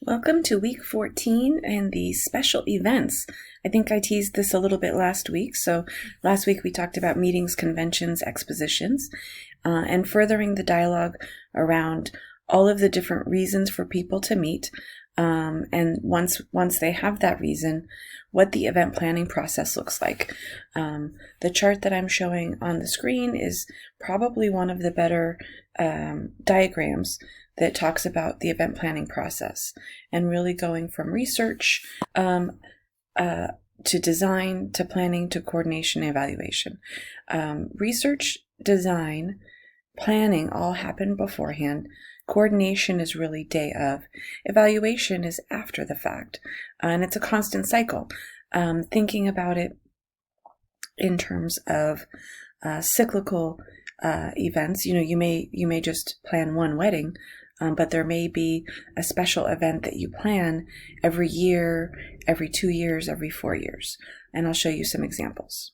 Welcome to week 14 and the special events. I think I teased this a little bit last week. So last week we talked about meetings, conventions, expositions, and furthering the dialogue around all of the different reasons for people to meet. And once they have that reason, what the event planning process looks like. The chart that I'm showing on the screen is probably one of the better diagrams that talks about the event planning process and really going from research to design, to planning, to coordination and evaluation. Research, design, planning all happen beforehand. Coordination is really day of. Evaluation is after the fact. And it's a constant cycle. Thinking about it in terms of cyclical events, you may just plan one wedding, but there may be a special event that you plan every year, every 2 years, every 4 years. And I'll show you some examples.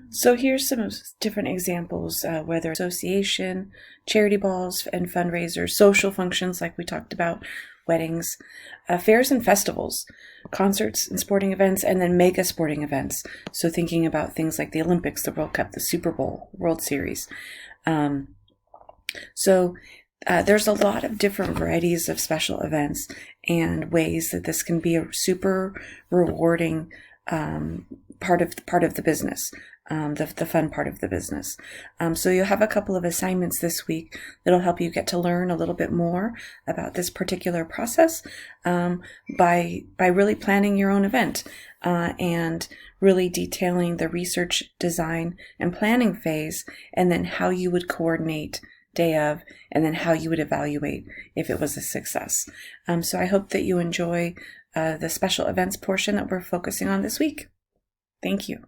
So here's some different examples, whether association, charity balls and fundraisers, social functions like we talked about, weddings, fairs and festivals, concerts and sporting events, and then mega sporting events. So thinking about things like the Olympics, the World Cup, the Super Bowl, World Series. So there's a lot of different varieties of special events and ways that this can be a super rewarding part of the business, the fun part of the business. So you'll have a couple of assignments this week that'll help you get to learn a little bit more about this particular process by really planning your own event and really detailing the research, design, and planning phase, and then how you would coordinate day of, and then how you would evaluate if it was a success. So I hope that you enjoy the special events portion that we're focusing on this week. Thank you.